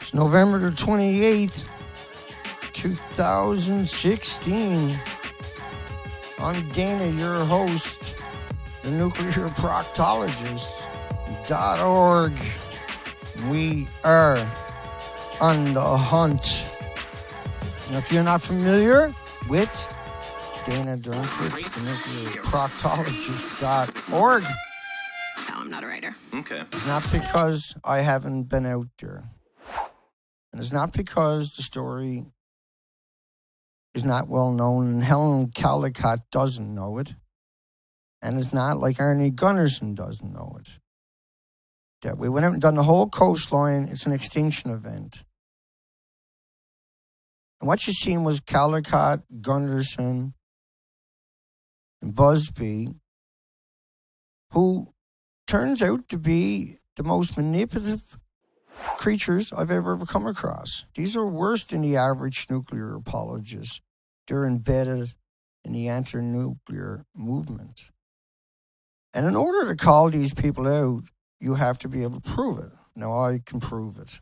It's November the 28th, 2016. I'm Dana, your host, the nuclear proctologist.org. We are on the hunt. Now, if you're not familiar with Dana Durnford, the nuclear proctologist.org, No, I'm not a writer. Okay. it's not because I haven't been out there. And it's not because the story is not well known and Helen Caldicott doesn't know it. And it's not like Arnie Gunnarsson doesn't know it. That we went out and done the whole coastline. It's an extinction event. And what you seen was Caldicott, Gunnarsson, and Busby, who turns out to be the most manipulative creatures I've ever come across. These are worse than the average nuclear apologist. They're embedded in the anti-nuclear movement. And in order to call these people out, you have to be able to prove it. Now, I can prove it.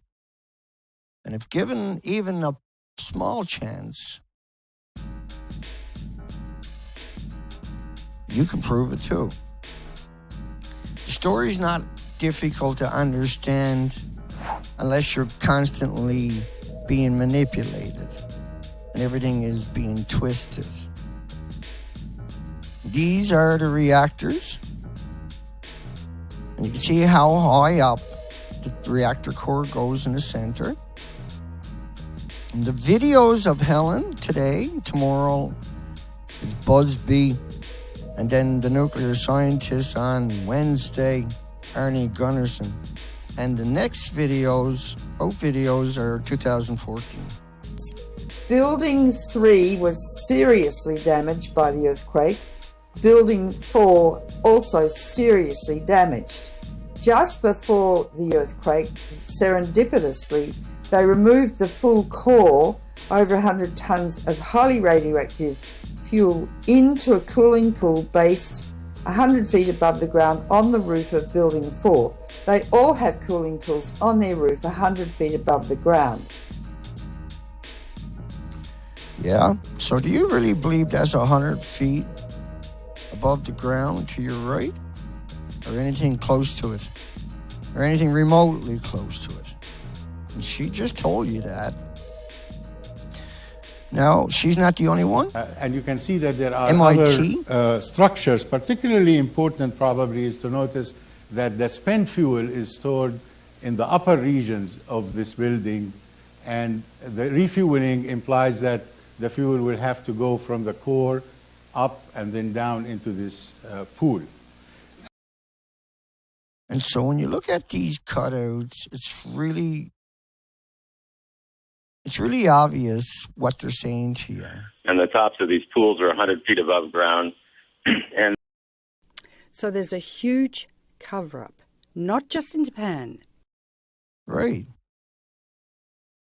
And if given even a small chance, you can prove it too. The story's not difficult to understand unless you're constantly being manipulated and everything is being twisted. These are the reactors. And you can see how high up the reactor core goes in the center. And the videos of Helen today, tomorrow is Busby, and then the nuclear scientists on Wednesday, Arnie Gunnarsson. And the next videos, both videos are 2014. Building 3 was seriously damaged by the earthquake. Building 4 also seriously damaged. Just before the earthquake, serendipitously, they removed the full core, over 100 tons of highly radioactive fuel, into a cooling pool based 100 feet above the ground on the roof of Building 4. They all have cooling pools on their roof 100 feet above the ground. Yeah? So do you really believe that's 100 feet above the ground to your right? Or anything close to it? Or anything remotely close to it? And she just told you that. Now, she's not the only one. And you can see that there are MIT? other structures. Particularly important probably is to notice that the spent fuel is stored in the upper regions of this building, and the refueling implies that the fuel will have to go from the core up and then down into this pool. And so when you look at these cutouts, it's really obvious what they're saying to you. And the tops of these pools are 100 feet above ground. And so there's a huge cover-up, not just in Japan. Right.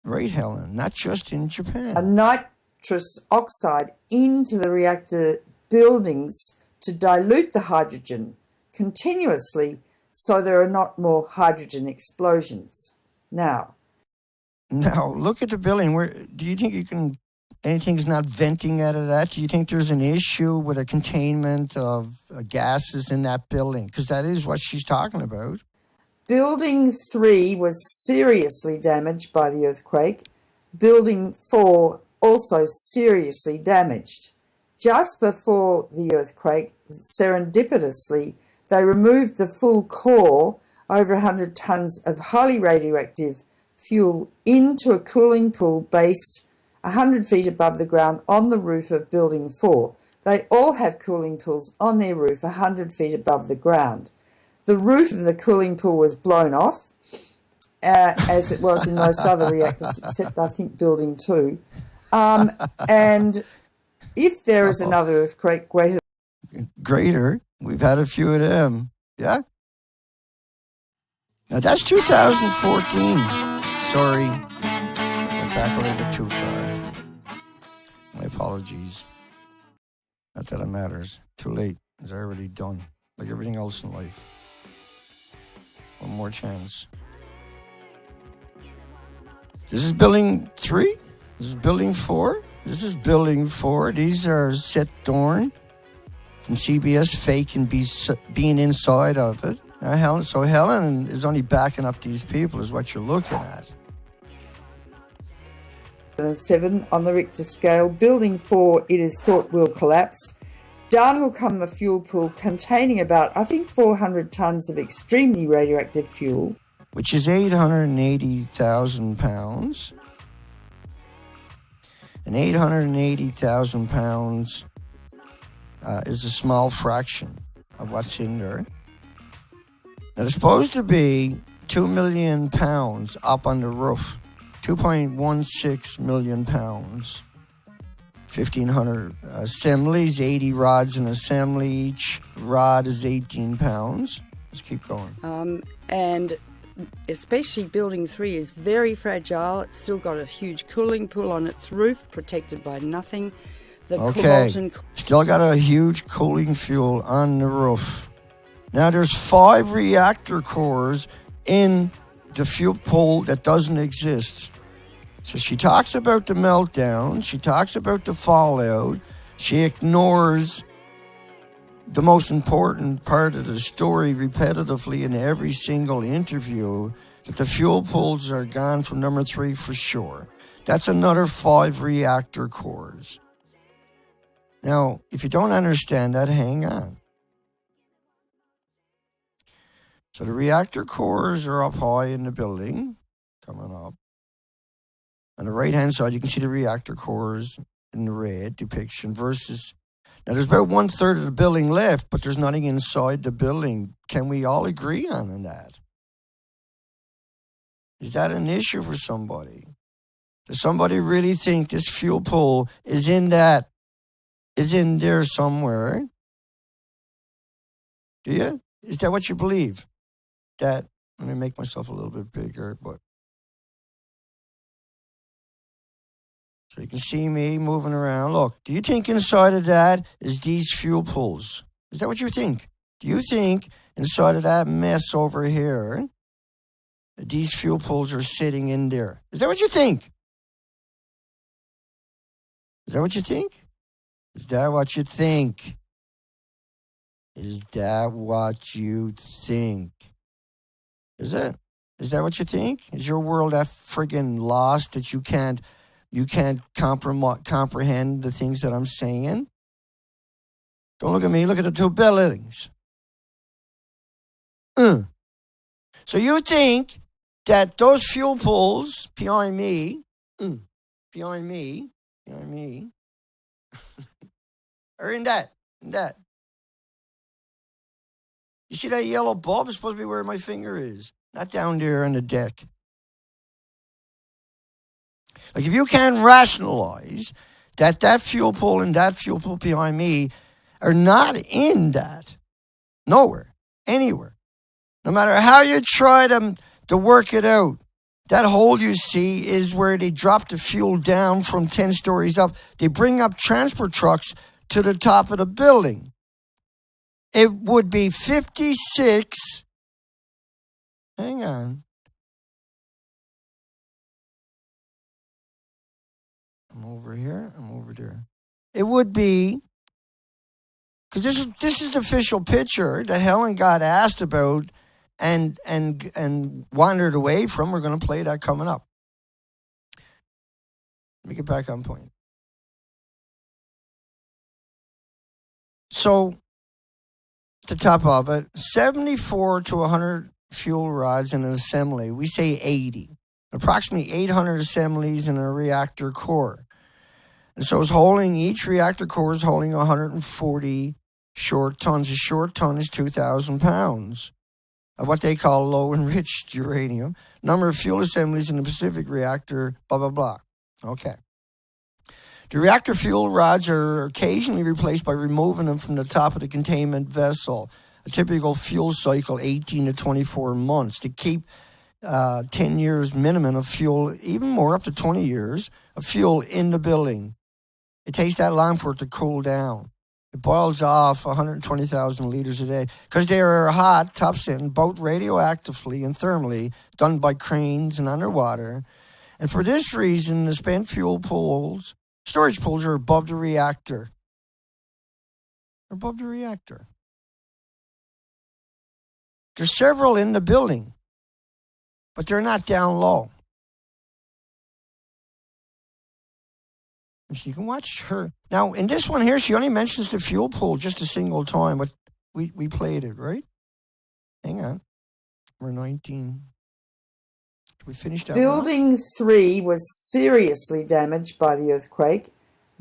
Right, Helen, not just in A Japan. nitrous oxide into the reactor buildings to dilute the hydrogen continuously so there are not more hydrogen explosions. Now, Look at the building. Where do you think anything's not venting out of that? Do you think there's an issue with a containment of gases in that building? Because that is what she's talking about. Building 3 was seriously damaged by the earthquake. Building 4 also seriously damaged. Just before the earthquake, serendipitously, they removed the full core, over 100 tons of highly radioactive fuel, into a cooling pool based 100 feet above the ground on the roof of Building 4. They all have cooling pools on their roof 100 feet above the ground. The roof of the cooling pool was blown off, as it was in most other reactors, except I think Building 2. And if there is another earthquake Greater, we've had a few of them. Yeah? Now that's 2014. Sorry. Went back a little bit too far. My apologies. Not that it matters. Too late. It's already done. Like everything else in life. One more chance. This is building 3. This is building 4. This is building 4. These are Seth Dorn from CBS faking being inside of it. Now, Helen is only backing up these people is what you're looking at. 7 on the Richter scale. Building 4, it is thought will collapse. Down will come a fuel pool containing about, 400 tonnes of extremely radioactive fuel. Which is 880,000 pounds. And 880,000 pounds is a small fraction of what's in there. Now, there's supposed to be 2 million pounds up on the roof. 2.16 million pounds. 1,500 assemblies, 80 rods an assembly. Each rod is 18 pounds. Let's keep going. And especially building 3 is very fragile. It's still got a huge cooling pool on its roof, protected by nothing. Still got a huge cooling fuel on the roof. Now there's 5 reactor cores in the fuel pool that doesn't exist. So she talks about the meltdown. She talks about the fallout. She ignores the most important part of the story repetitively in every single interview, that the fuel pools are gone from number 3 for sure. That's another 5 reactor cores. Now, if you don't understand that, hang on. So the reactor cores are up high in the building, coming up. On the right-hand side, you can see the reactor cores in the red depiction versus... Now, there's about 1/3 of the building left, but there's nothing inside the building. Can we all agree on that? Is that an issue for somebody? Does somebody really think this fuel pool is in there somewhere? Do you? Is that what you believe? Let me make myself a little bit bigger, but... So you can see me moving around. Look, do you think inside of that is these fuel pools? Is that what you think? Do you think inside of that mess over here, these fuel pools are sitting in there? Is that what you think? Is that what you think? Is that what you think? Is that what you think? Is it? Is that what you think? Is your world that friggin' lost that you can't comprehend the things that I'm saying? Don't look at me. Look at the 2 buildings. So you think that those fuel pools behind me, are in that. You see that yellow bulb? It's supposed to be where my finger is, not down there on the deck. Like, if you can rationalize that fuel pool and that fuel pool behind me are not in that, nowhere, anywhere, no matter how you try to work it out, that hole you see is where they drop the fuel down from 10 stories up. They bring up transport trucks to the top of the building. It would be 56. Hang on. I'm over here. I'm over there. It would be, because this is the official picture that Helen got asked about and wandered away from. We're going to play that coming up. Let me get back on point. So, the top of it, 74 to 100 fuel rods in an assembly. We say 80. Approximately 800 assemblies in a reactor core. And so each reactor core is holding 140 short tons. A short ton is 2,000 pounds of what they call low enriched uranium. Number of fuel assemblies in the Pacific reactor, blah, blah, blah. Okay. The reactor fuel rods are occasionally replaced by removing them from the top of the containment vessel. A typical fuel cycle, 18 to 24 months, to keep 10 years minimum of fuel, even more, up to 20 years, of fuel in the building. It takes that long for it to cool down. It boils off 120,000 liters a day because they are hot, top sitting, both radioactively and thermally, done by cranes and underwater. And for this reason, the spent fuel pools, storage pools, are above the reactor. They're above the reactor. There's several in the building, but they're not down low. And so you can watch her. Now, in this one here, she only mentions the fuel pool just a single time, but we played it, right? Hang on. We're 19. We finished that Building 3 was seriously damaged by the earthquake.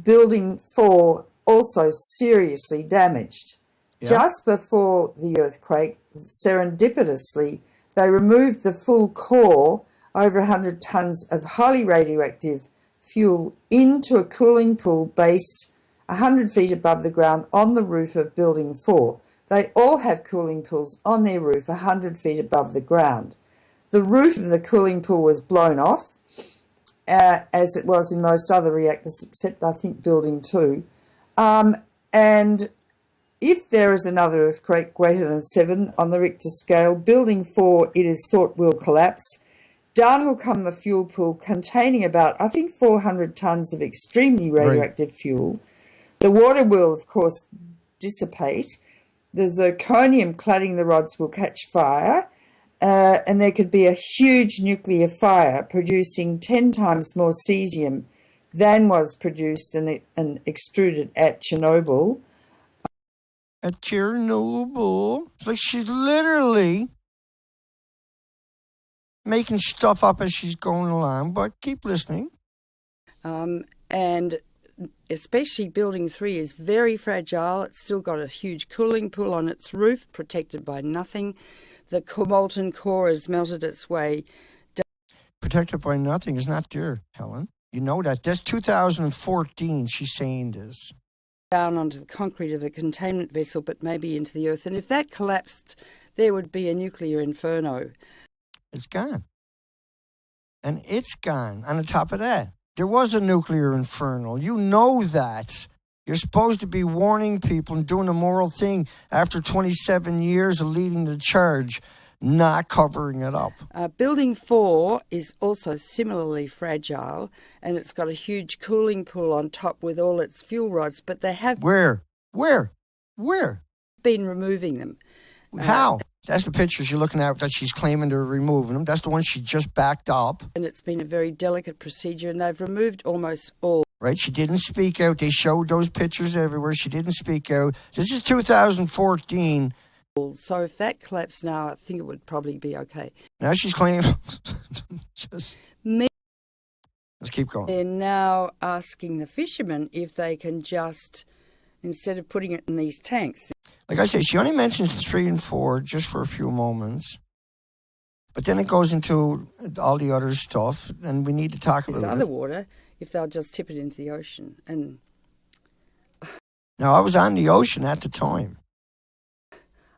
Building 4 also seriously damaged. Yeah. Just before the earthquake, serendipitously, they removed the full core, over 100 tons of highly radioactive fuel, into a cooling pool based 100 feet above the ground on the roof of Building 4. They all have cooling pools on their roof 100 feet above the ground. The roof of the cooling pool was blown off, as it was in most other reactors, except I think Building 2. And if there is another earthquake greater than 7 on the Richter scale, Building 4, it is thought, will collapse. Down will come the fuel pool containing about, I think, 400 tons of extremely radioactive fuel. The water will, of course, dissipate. The zirconium cladding the rods will catch fire, and there could be a huge nuclear fire producing 10 times more cesium than was produced and extruded at Chernobyl. At Chernobyl. It's like she's literally making stuff up as she's going along, but keep listening. And especially Building 3 is very fragile. It's still got a huge cooling pool on its roof, protected by nothing. The molten core has melted its way down. Protected by nothing is not there, Helen. You know that. That's 2014 she's saying this. Down onto the concrete of the containment vessel, but maybe into the earth. And if that collapsed, there would be a nuclear inferno. It's gone. And it's gone. On the top of that, there was a nuclear inferno. You know that. You're supposed to be warning people and doing a moral thing after 27 years of leading the charge, not covering it up. Building 4 is also similarly fragile, and it's got a huge cooling pool on top with all its fuel rods, but they have Where? been removing them. How? That's the pictures you're looking at that she's claiming they're removing them. That's the one she just backed up. And it's been a very delicate procedure, and they've removed almost all. Right? She didn't speak out. They showed those pictures everywhere. She didn't speak out. This is 2014. So if that collapsed now, I think it would probably be okay. Now she's claiming... Let's keep going. They're now asking the fishermen if they can just, instead of putting it in these tanks... Like I say, she only mentions 3 and 4 just for a few moments. But then it goes into all the other stuff, and we need to talk about this other water, if they'll just tip it into the ocean. And now, I was on the ocean at the time.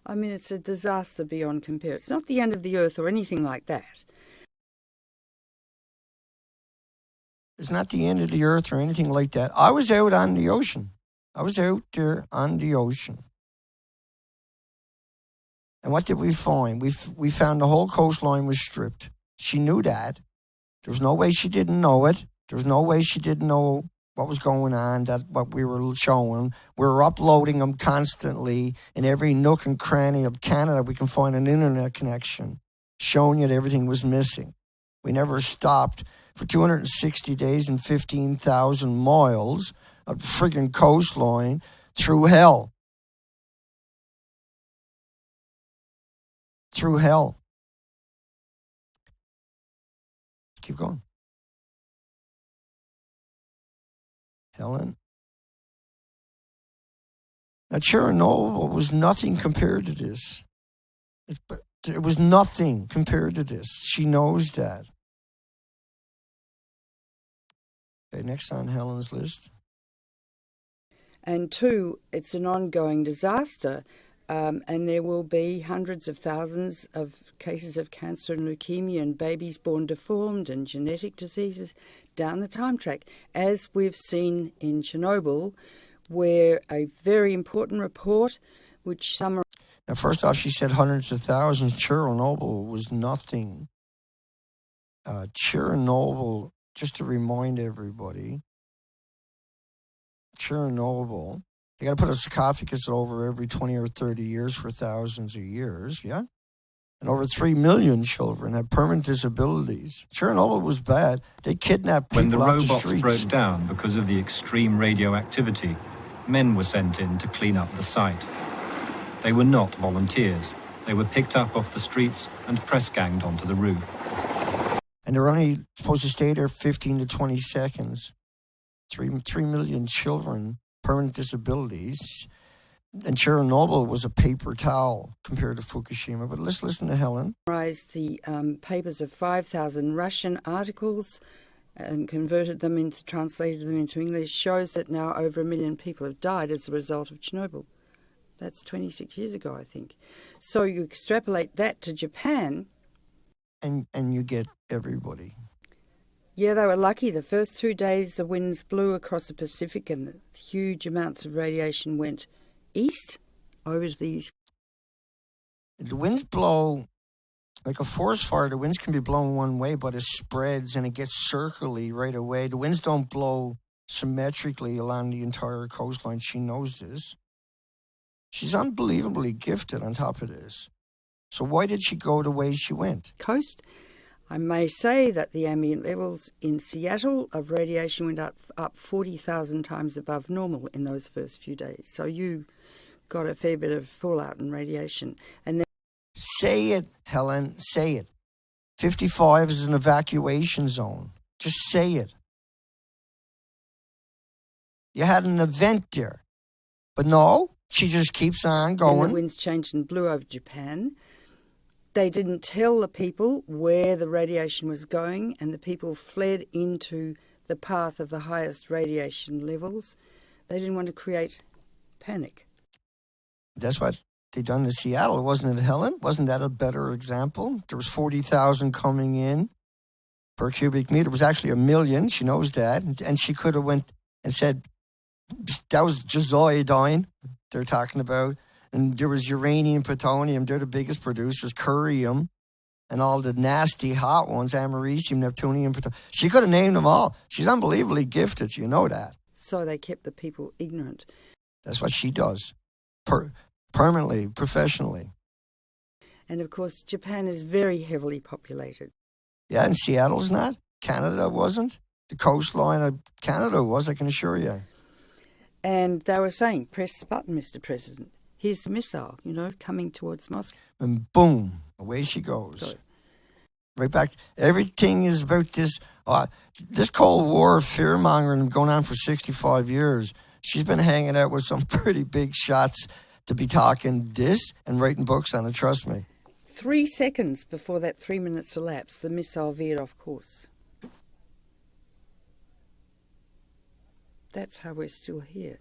I mean, it's a disaster beyond compare. It's not the end of the earth or anything like that. It's not the end of the earth or anything like that. I was out on the ocean. I was out there on the ocean. And what did we find? We found the whole coastline was stripped. She knew that. There was no way she didn't know it. There was no way she didn't know what was going on, that what we were showing. We were uploading them constantly in every nook and cranny of Canada. We can find an internet connection showing you that everything was missing. We never stopped for 260 days and 15,000 miles of friggin' coastline through hell. Through hell. Keep going. Helen. Now, Chernobyl was nothing compared to this. It was nothing compared to this. She knows that. Okay, next on Helen's list. And 2, it's an ongoing disaster. And there will be hundreds of thousands of cases of cancer and leukemia and babies born deformed and genetic diseases down the time track, as we've seen in Chernobyl, where a very important report, which summarizes... Now, first off, she said hundreds of thousands. Chernobyl was nothing. Chernobyl, just to remind everybody, Chernobyl, you got to put a sarcophagus over every 20 or 30 years for thousands of years, yeah? And over 3 million children have permanent disabilities. Chernobyl was bad. They kidnapped people When the off the robots streets. broke down because of the extreme radioactivity, men were sent in to clean up the site. They were not volunteers. They were picked up off the streets and press-ganged onto the roof. And they're only supposed to stay there 15 to 20 seconds. 3 million children, permanent disabilities. And Chernobyl was a paper towel compared to Fukushima. But let's listen to Helen. The papers of 5,000 Russian articles and translated them into English, shows that now over 1 million people have died as a result of Chernobyl. That's 26 years ago, I think. So you extrapolate that to Japan. And you get everybody. Yeah, they were lucky. The first 2 days the winds blew across the Pacific and huge amounts of radiation went east over to the east. The winds blow like a forest fire. The winds can be blown one way, but it spreads and it gets circly right away. The winds don't blow symmetrically along the entire coastline. She knows this. She's unbelievably gifted on top of this. So why did she go the way she went? Coast. I may say that the ambient levels in Seattle of radiation went up 40,000 times above normal in those first few days. So you got a fair bit of fallout and radiation. And then say it, Helen, say it. 55 is an evacuation zone. Just say it. You had an event there. But no, she just keeps on going. And the winds changed and blew over Japan. They didn't tell the people where the radiation was going, and the people fled into the path of the highest radiation levels. They didn't want to create panic. That's what they done in Seattle, wasn't it, Helen? Wasn't that a better example? There was 40,000 coming in per cubic meter. It was actually 1 million. She knows that. And she could have went and said, that was just iodine they're talking about. And there was uranium, plutonium. They're the biggest producers. Curium and all the nasty hot ones, americium, neptunium, plutonium. She could have named them all. She's unbelievably gifted. You know that. So they kept the people ignorant. That's what she does. Permanently, professionally. And of course, Japan is very heavily populated. Yeah, and Seattle's not. Canada wasn't. The coastline of Canada was, I can assure you. And they were saying, press the button, Mr. President. Here's the missile, coming towards Moscow. And boom, away she goes. So, right back. Everything is about this. This Cold War fear-mongering going on for 65 years. She's been hanging out with some pretty big shots to be talking this and writing books on it, trust me. 3 seconds before that 3 minutes elapsed, the missile veered off course. That's how we're still here.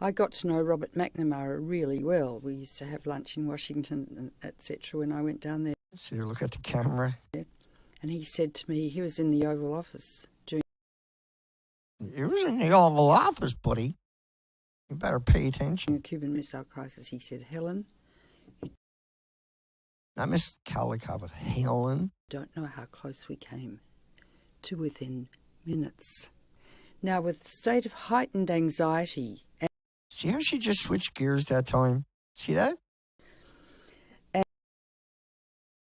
I got to know Robert McNamara really well. We used to have lunch in Washington, etc. when I went down there. See her look at the camera. And he said to me, he was in the Oval Office doing... He was in the Oval Office, buddy. You better pay attention. The Cuban Missile Crisis, he said, Helen... Not Miss Caldicott, but Helen. Don't know how close we came to within minutes. Now, with a state of heightened anxiety... See how she just switched gears that time? See that?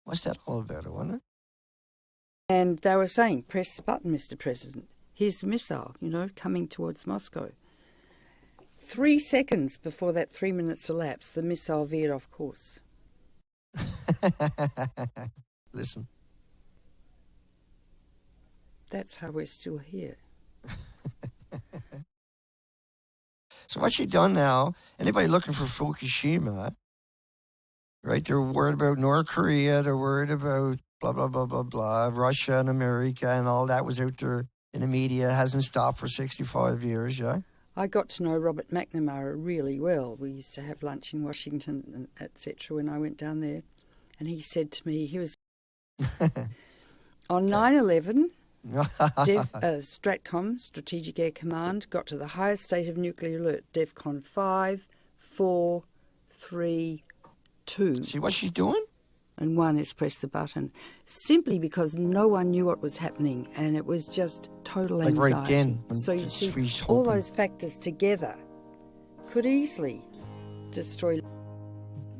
What's that all about, I wonder? And they were saying, press the button, Mr. President. Here's the missile, coming towards Moscow. 3 seconds before that 3 minutes elapsed, the missile veered off course. Listen. That's how we're still here. So what's she done now? Anybody looking for Fukushima, right? They're worried about North Korea. They're worried about blah, blah, blah, blah, blah. Russia and America and all that was out there in the media. It hasn't stopped for 65 years, yeah? I got to know Robert McNamara really well. We used to have lunch in Washington, etc. when I went down there. And he said to me, he was... On 9/11... STRATCOM, Strategic Air Command, got to the highest state of nuclear alert, DEFCON 5, 4, 3, 2. See what she's doing? and one is press the button, simply because no one knew what was happening, and it was just total Like anxiety. right then, when So you the see, streets all open. those factors together could easily destroy.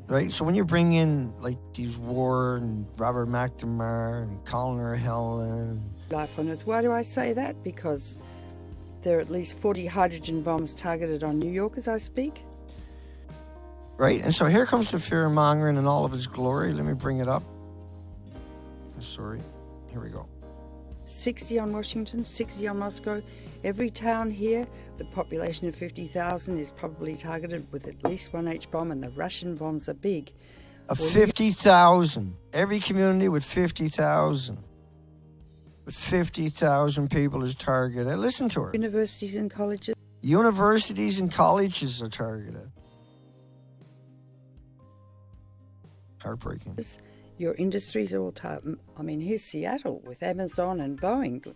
Right? So when you bring in like these War and Robert McNamara and Colin Helen. Life on Earth. Why do I say that? Because there are at least 40 hydrogen bombs targeted on New York as I speak. Right? And so here comes the fear-mongering in all of its glory. Let me bring it up. Sorry. Here we go. 60 on Washington, 60 on Moscow. Every town here, the population of 50,000 is probably targeted with at least one H-bomb, and the Russian bombs are big. 50,000. Every community with 50,000. With 50,000 people is targeted. Listen to her. Universities and colleges. Universities and colleges are targeted. Heartbreaking. Your industries are all targeted. I mean, here's Seattle with Amazon and Boeing.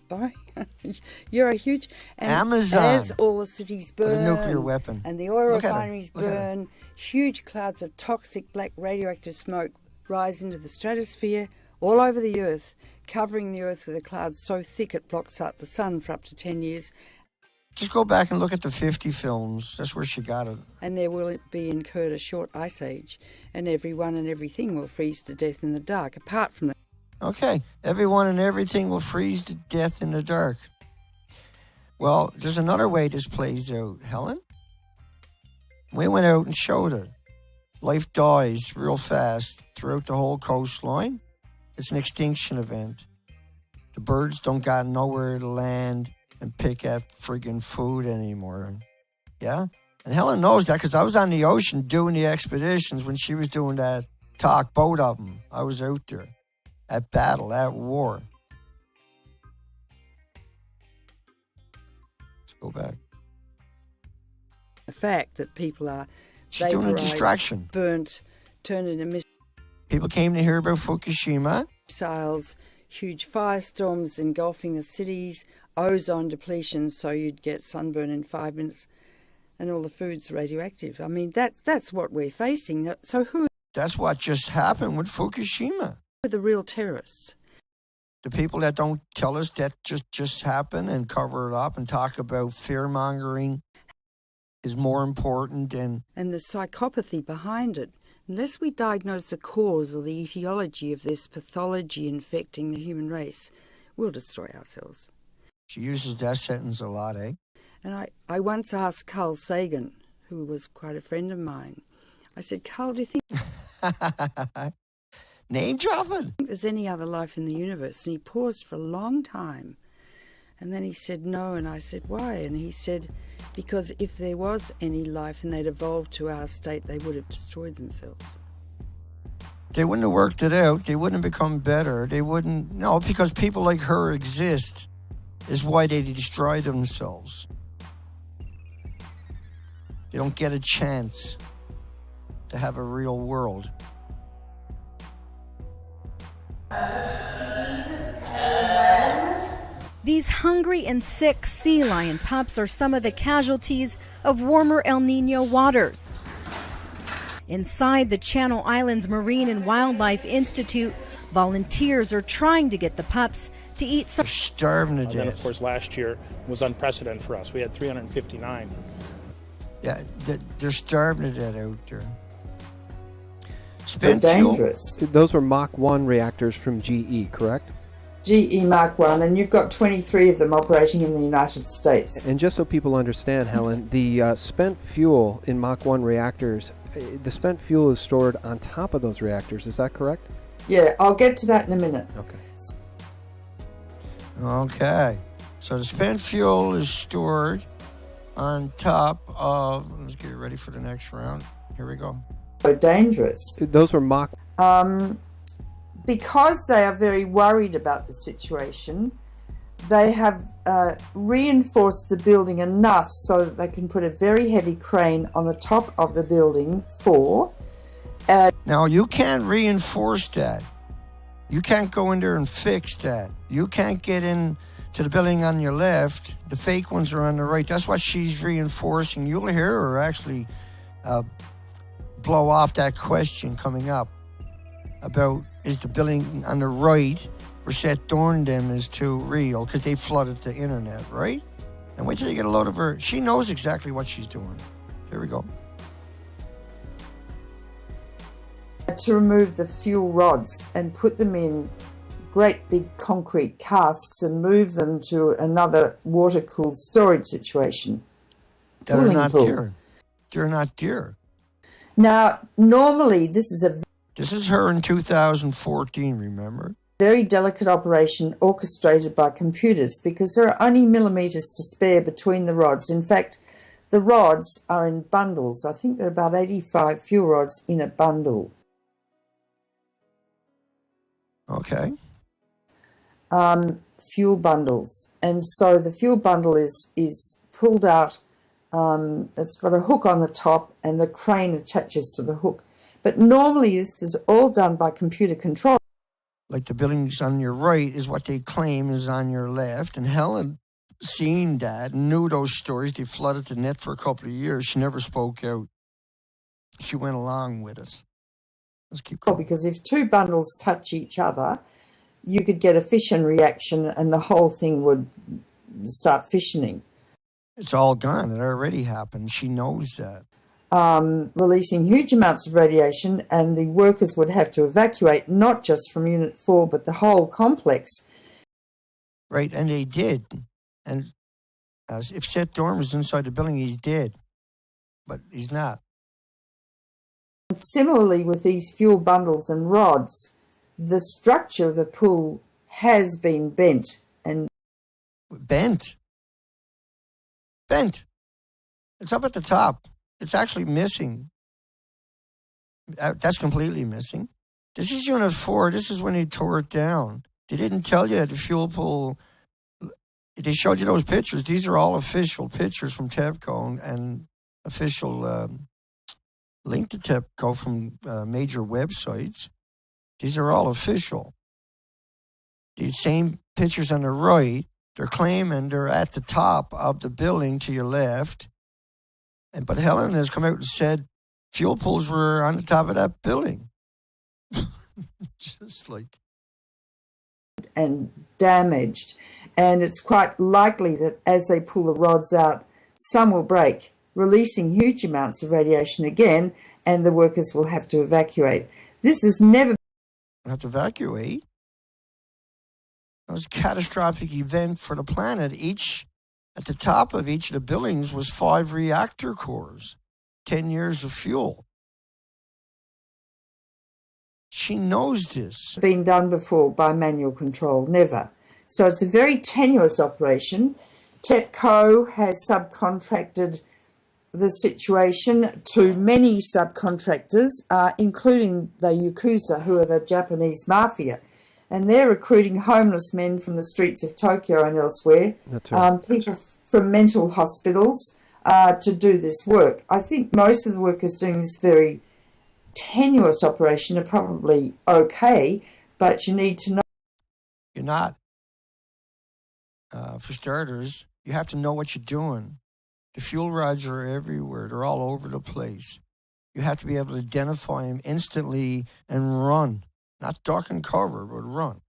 You're a huge... And Amazon. as all the cities burn... With a nuclear weapon. And the oil Look at her. refineries Look at her. burn. Huge clouds of toxic black radioactive smoke rise into the stratosphere all over the Earth, covering the Earth with a cloud so thick it blocks out the sun for up to 10 years. Just go back and look at the 50 films. That's where she got it. And there will be incurred a short ice age, and everyone and everything will freeze to death in the dark, apart from the... Okay. Everyone and everything will freeze to death in the dark. Well, there's another way this plays out, Helen. We went out and showed it. Life dies real fast throughout the whole coastline. It's an extinction event. The birds don't got nowhere to land and pick at friggin' food anymore. Yeah? And Helen knows that because I was on the ocean doing the expeditions when she was doing that talk, both of them. I was out there at battle, at war. Let's go back. The fact that people are She's doing a vaporized, distraction. burnt, turned into People came to hear about Fukushima. missiles, huge firestorms engulfing the cities, ozone depletion, so you'd get sunburn in 5 minutes, and all the food's radioactive. I mean, that's what we're facing. So who That's what just happened with Fukushima. are the real terrorists? The people that don't tell us that just happened and cover it up and talk about fear-mongering is more important than... And the psychopathy behind it. Unless we diagnose the cause or the etiology of this pathology infecting the human race, we'll destroy ourselves. She uses that sentence a lot, eh? And I once asked Carl Sagan, who was quite a friend of mine, I said, Carl, do you think Name dropping. there's any other life in the universe? And he paused for a long time. And then he said, no. And I said, why? And he said, because if there was any life and they'd evolved to our state, they would have destroyed themselves. They wouldn't have worked it out. They wouldn't have become better. They wouldn't... No, because people like her exist is why they destroy themselves. They don't get a chance to have a real world. These hungry and sick sea lion pups are some of the casualties of warmer El Nino waters. Inside the Channel Islands Marine and Wildlife Institute, volunteers are trying to get the pups to eat some. They're starving to And then, of death. course, last year was unprecedented for us. We had 359. Yeah, they're starving to death out there. They're Spent fuel. dangerous. Those were Mach 1 reactors from GE, correct? GE Mark 1, and you've got 23 of them operating in the United States. And just so people understand, Helen, the spent fuel in Mach 1 reactors, the spent fuel is stored on top of those reactors. Is that correct? Yeah, I'll get to that in a minute. Okay. Okay. So the spent fuel is stored on top of... Let's get ready for the next round. Here we go. So dangerous. Those were Mach... Because they are very worried about the situation, they have reinforced the building enough so that they can put a very heavy crane on the top of the building Now, you can't reinforce that. You can't go in there and fix that. You can't get in to the building on your left. The fake ones are on the right. That's what she's reinforcing. You'll hear her actually blow off that question coming up. about is the building on the right where Seth Dorn them is too real because they flooded the internet, right? And wait till you get a load of her. She knows exactly what she's doing. Here we go. To remove the fuel rods and put them in great big concrete casks and move them to another water-cooled storage situation. That are not dear. They're not dear. Now, normally this is a... This is her in 2014, remember? Very delicate operation orchestrated by computers because there are only millimetres to spare between the rods. In fact, the rods are in bundles. I think there are about 85 fuel rods in a bundle. Okay. Fuel bundles. And so the fuel bundle is pulled out. It's got a hook on the top and the crane attaches to the hook. But normally this is all done by computer control. Like the buildings on your right is what they claim is on your left. And Helen seen that, knew those stories. They flooded the net for a couple of years. She never spoke out. She went along with it. Let's keep going. Because if two bundles touch each other, you could get a fission reaction and the whole thing would start fissioning. It's all gone. It already happened. She knows that. Releasing huge amounts of radiation, and the workers would have to evacuate not just from Unit 4 but the whole complex. Right, and they did. And if Seth Dorn was inside the building, he's dead. But he's not. And similarly with these fuel bundles and rods, the structure of the pool has been bent. Bent? It's up at the top. It's actually missing. That's completely missing. This is Unit 4. This is when they tore it down. They didn't tell you at the fuel pool. They showed you those pictures. These are all official pictures from TEPCO and official link to TEPCO from major websites. These are all official. These same pictures on the right, they're claiming they're at the top of the building to your left. But Helen has come out and said fuel pools were on the top of that building. Just like... And damaged. And it's quite likely that as they pull the rods out, some will break, releasing huge amounts of radiation again, and the workers will have to evacuate. This has never... Have to evacuate? It was a catastrophic event for the planet. At the top of each of the buildings was 5 reactor cores, 10 years of fuel. She knows this. Been done before by manual control, never. So it's a very tenuous operation. TEPCO has subcontracted the situation to many subcontractors, including the Yakuza, who are the Japanese mafia. And they're recruiting homeless men from the streets of Tokyo and elsewhere, people from mental hospitals, to do this work. I think most of the workers doing this very tenuous operation are probably okay, but you need to know. You're not. For starters, you have to know what you're doing. The fuel rods are everywhere. They're all over the place. You have to be able to identify them instantly and run. Not duck and cover, but run.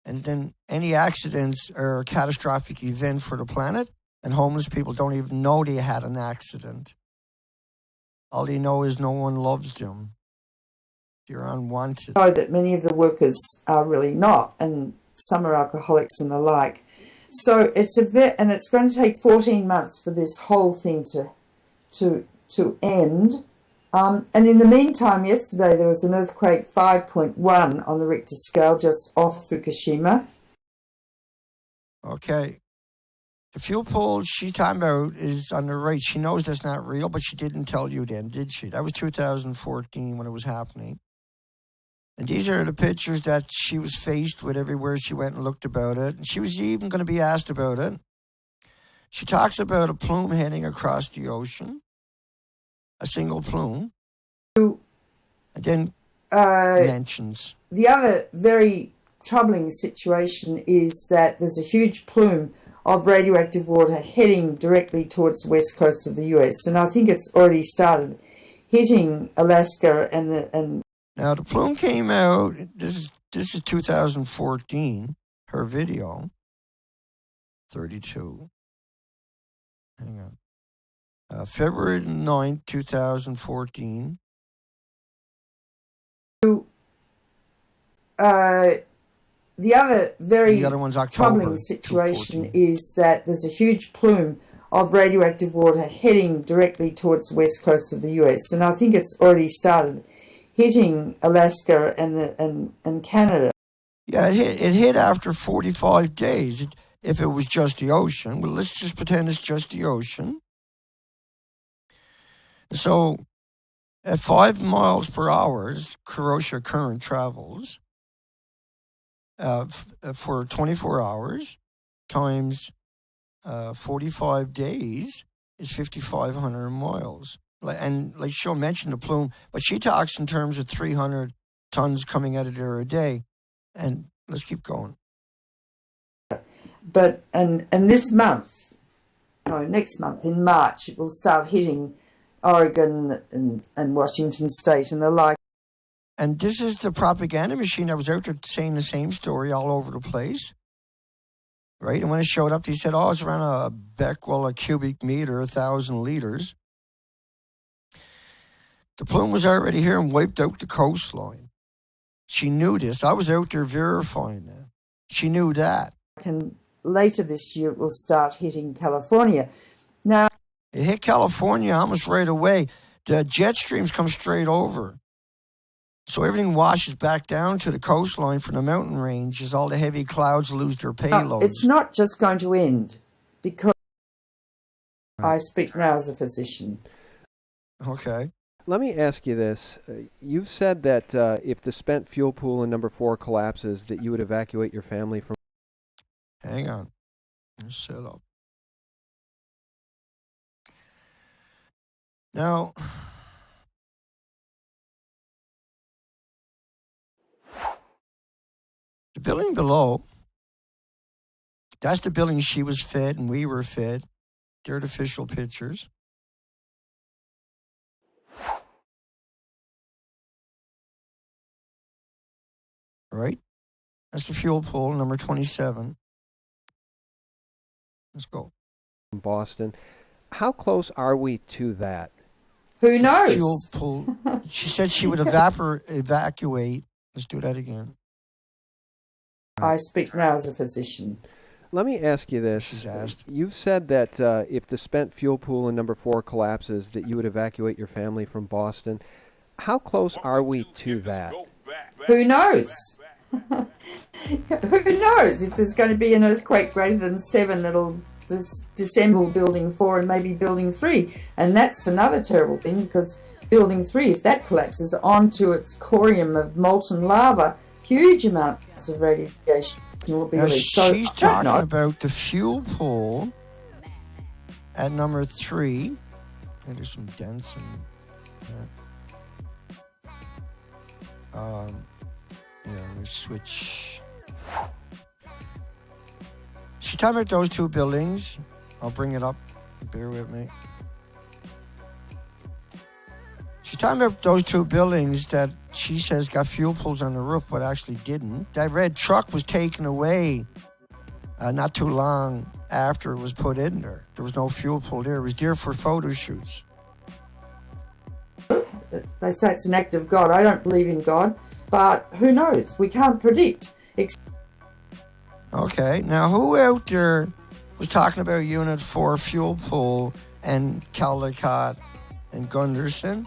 And then any accidents are a catastrophic event for the planet, and homeless people don't even know they had an accident. All they know is no one loves them. They're unwanted. Know that many of the workers are really not, and some are alcoholics and the like. So it's and it's going to take 14 months for this whole thing to end. And in the meantime, yesterday there was an earthquake 5.1 on the Richter scale just off Fukushima. Okay. The fuel pool she's talking about is on the right. She knows that's not real, but she didn't tell you then, did she? That was 2014 when it was happening. And these are the pictures that she was faced with everywhere she went and looked about it. And she was even going to be asked about it. She talks about a plume heading across the ocean. A single plume. And then mentions. The other very troubling situation is that there's a huge plume of radioactive water heading directly towards the west coast of the US. And I think it's already started hitting Alaska and now the plume came out. This is 2014. Her video. 32. Hang on. February 9th, 2014. The other very the other one's October, troubling situation is that there's a huge plume of radioactive water heading directly towards the west coast of the US, and I think it's already started hitting Alaska and Canada. Yeah, it hit after 45 days. If it was just the ocean, well, let's just pretend it's just the ocean. So, at 5 miles per hour, Kuroshio current travels for 24 hours times 45 days is 5,500 miles. And like she'll mention the plume, but she talks in terms of 300 tons coming out of there a day. And let's keep going. But and this month, no, next month in March, it will start hitting Oregon and Washington State and the like. And this is the propaganda machine that was out there saying the same story all over the place. Right? And when it showed up, they said, oh, it's around a Becquerel, a cubic meter, 1,000 liters. The plume was already here and wiped out the coastline. She knew this. I was out there verifying that. She knew that. And later this year, it will start hitting California. Now, it hit California almost right away. The jet streams come straight over. So everything washes back down to the coastline from the mountain range as all the heavy clouds lose their payloads. It's not just going to end because I speak now as a physician. Okay. Let me ask you this. You've said that if the spent fuel pool in number 4 collapses, that you would evacuate your family from... Hang on. Let's set up. Now... the building below, that's the building she was fed and we were fed. They're the official pictures. Right? That's the fuel pool, number 27. Let's go. Boston. How close are we to that? Who knows? Fuel pool. She said she would evacuate. Let's do that again. I speak now as a physician. Let me ask you this. She's asked. You've said that if the spent fuel pool in number 4 collapses, that you would evacuate your family from Boston. How close are we to that? Who knows? Who knows if there's going to be an earthquake greater than 7 that'll disassemble Building 4 and maybe Building 3. And that's another terrible thing, because Building 3, if that collapses onto its corium of molten lava, huge amounts of radiation will be released. So she's talking about the fuel pool at number 3. And there's some dents in yeah, let me switch. She's talking about those 2 buildings. I'll bring it up. Bear with me. She's talking about those 2 buildings that she says got fuel pools on the roof, but actually didn't. That red truck was taken away not too long after it was put in there. There was no fuel pool there. It was there for photo shoots. They say it's an act of God. I don't believe in God, but who knows? We can't predict. Okay, now who out there was talking about Unit 4 fuel pool and Caldicott and Gunderson?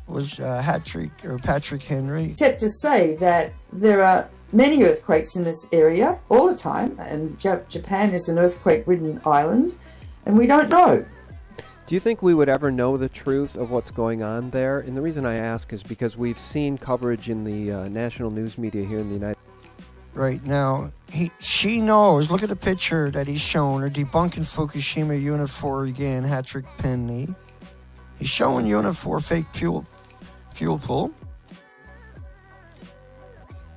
Was Patrick Henry. Except to say that there are many earthquakes in this area all the time, and Japan is an earthquake-ridden island, and we don't know. Do you think we would ever know the truth of what's going on there? And the reason I ask is because we've seen coverage in the national news media here in the United States. Right, now, she knows. Look at the picture that he's shown her, debunking Fukushima Unit 4 again, Patrick Henry. He's showing Unit 4 fake fuel pool,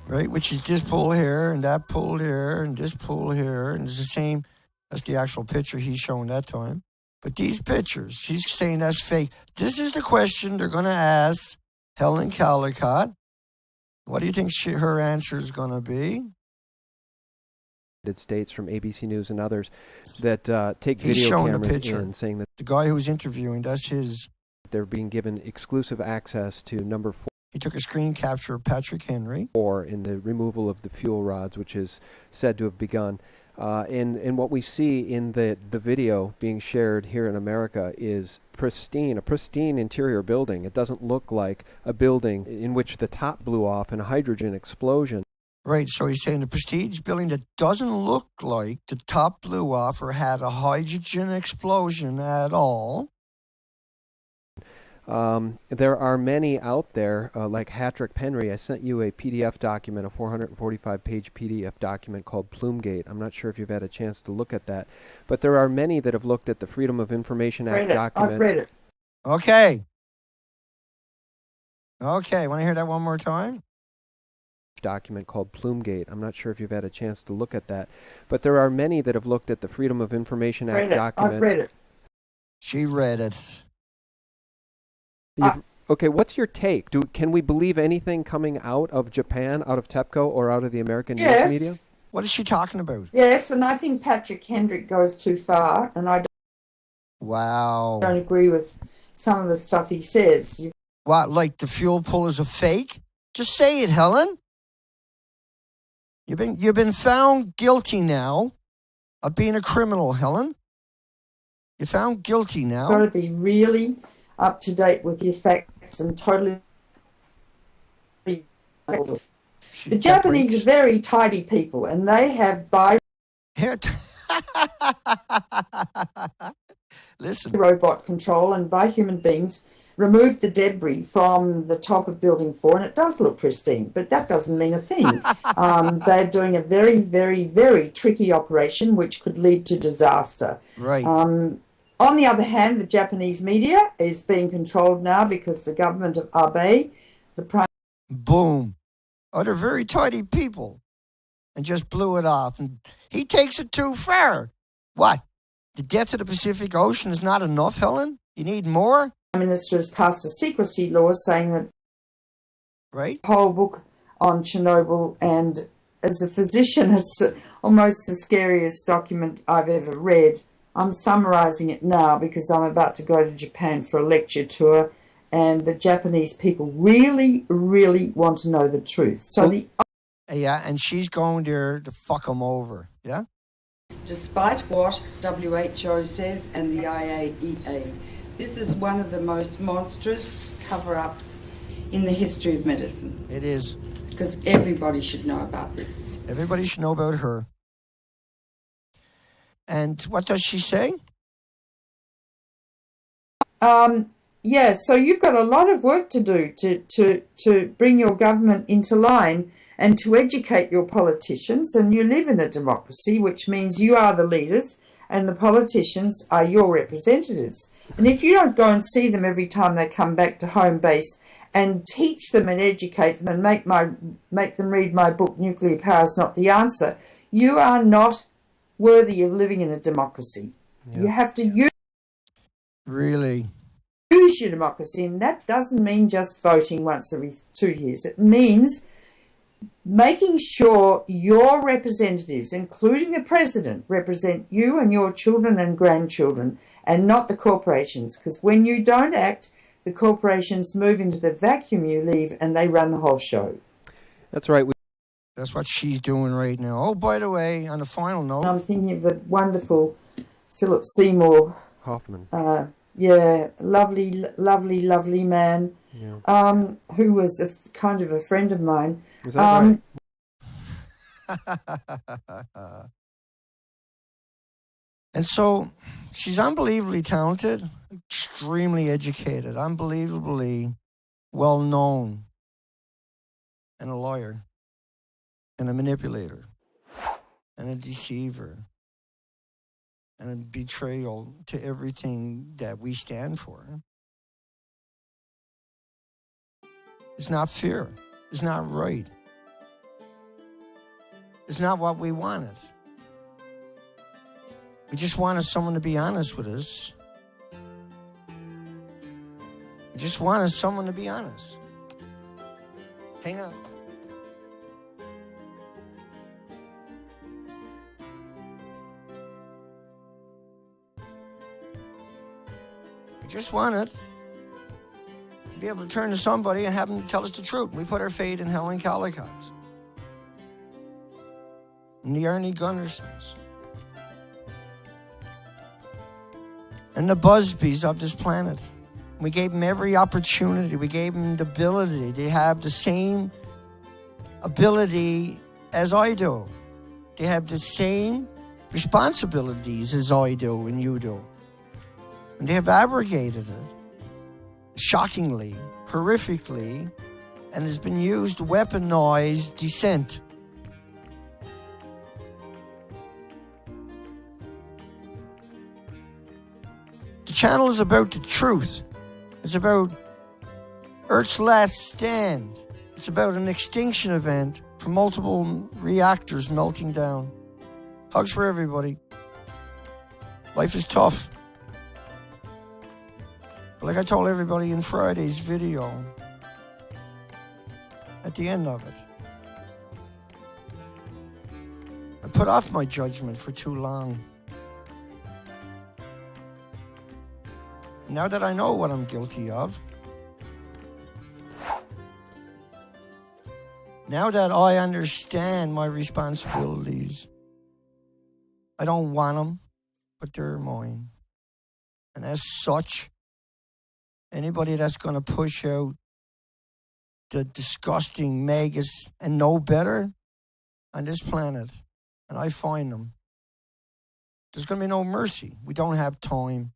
right? Which is this pool here, and that pool here, and this pool here, and it's the same. That's the actual picture he's showing that time. But these pictures, she's saying that's fake. This is the question they're going to ask Helen Caldicott. What do you think her answer is going to be? States from ABC News and others that take He's video showing cameras the picture. in, saying that the guy who was interviewing, that's his. They're being given exclusive access to number 4. He took a screen capture of Patrick Henry. In the removal of the fuel rods, which is said to have begun. And what we see in the video being shared here in America is a pristine interior building. It doesn't look like a building in which the top blew off in a hydrogen explosion. Right, so he's saying the prestige building that doesn't look like the top blew off or had a hydrogen explosion at all. There are many out there, like Patrick Henry. I sent you a PDF document, a 445-page PDF document called Plumegate. I'm not sure if you've had a chance to look at that. But there are many that have looked at the Freedom of Information Act documents. I've read it. Okay, want to hear that one more time? Document called Plumegate. I'm not sure if you've had a chance to look at that. But there are many that have looked at the Freedom of Information Act documents. I've read it. She read it. Okay, what's your take? Can we believe anything coming out of Japan, out of TEPCO, or out of the American news media? What is she talking about? Yes, and I think Patrick Hendrick goes too far, and I don't agree with some of the stuff he says. What, like the fuel pool is a fake? Just say it, Helen. You've been found guilty now of being a criminal, Helen. You're found guilty now. You've got to be really up to date with your facts and totally. The Japanese are very tidy people, and they have robot control and by human beings removed the debris from the top of Building 4, and it does look pristine, but that doesn't mean a thing. They're doing a very, very, very tricky operation which could lead to disaster. Right. On the other hand, the Japanese media is being controlled now because the government of Abe, the prime... Boom. Oh, they're very tidy people. And just blew it off. And he takes it too far. What? The death of the Pacific Ocean is not enough, Helen? You need more? The Minister has passed a secrecy law saying that the whole book on Chernobyl, and as a physician, it's almost the scariest document I've ever read. I'm summarizing it now because I'm about to go to Japan for a lecture tour, and the Japanese people really, really want to know the truth. Yeah, and she's going there to fuck them over, yeah? Despite what WHO says and the IAEA, this is one of the most monstrous cover-ups in the history of medicine. It is. Because everybody should know about this. Everybody should know about her. And what does she say? So you've got a lot of work to do to bring your government into line and to educate your politicians. And you live in a democracy, which means you are the leaders and the politicians are your representatives. And if you don't go and see them every time they come back to home base and teach them and educate them and make them read my book, Nuclear Power is Not the Answer, you are not worthy of living in a democracy. Yeah. You have to use your democracy, and that doesn't mean just voting once every 2 years. It means making sure your representatives, including the president, represent you and your children and grandchildren and not the corporations, because when you don't act, the corporations move into the vacuum you leave and they run the whole show. That's right. That's what she's doing right now. Oh, by the way, on a final note, I'm thinking of the wonderful Philip Seymour Hoffman. Lovely man. Yeah. Who was kind of a friend of mine. Is that right? And so she's unbelievably talented, extremely educated, unbelievably well-known, and a lawyer, and a manipulator, and a deceiver, and a betrayal to everything that we stand for. It's not fair. It's not right. It's not what we wanted. We just wanted someone to be honest with us just wanted someone to be honest. Hang on. We just wanted to be able to turn to somebody and have them tell us the truth. We put our faith in Helen Caldicott and the Ernie Gunnarsons and the Busbys of this planet. We gave them every opportunity. We gave them the ability. They have the same ability as I do. They have the same responsibilities as I do and you do. And they have abrogated it shockingly, horrifically, and has been used to weaponize dissent. The channel is about the truth. It's about Earth's last stand. It's about an extinction event from multiple reactors melting down. Hugs for everybody. Life is tough. But like I told everybody in Friday's video, at the end of it, I put off my judgment for too long. Now that I know what I'm guilty of, now that I understand my responsibilities, I don't want them, but they're mine. And as such, anybody that's going to push out the disgusting maggots and know better on this planet, and I find them, there's going to be no mercy. We don't have time.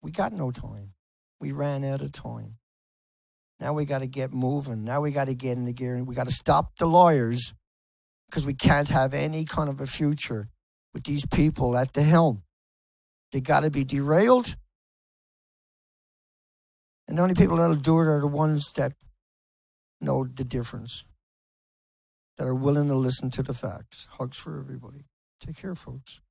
We got no time. We ran out of time. Now we got to get moving. Now we got to get into gear. We got to stop the lawyers because we can't have any kind of a future with these people at the helm. They got to be derailed. And the only people that'll do it are the ones that know the difference, that are willing to listen to the facts. Hugs for everybody. Take care, folks.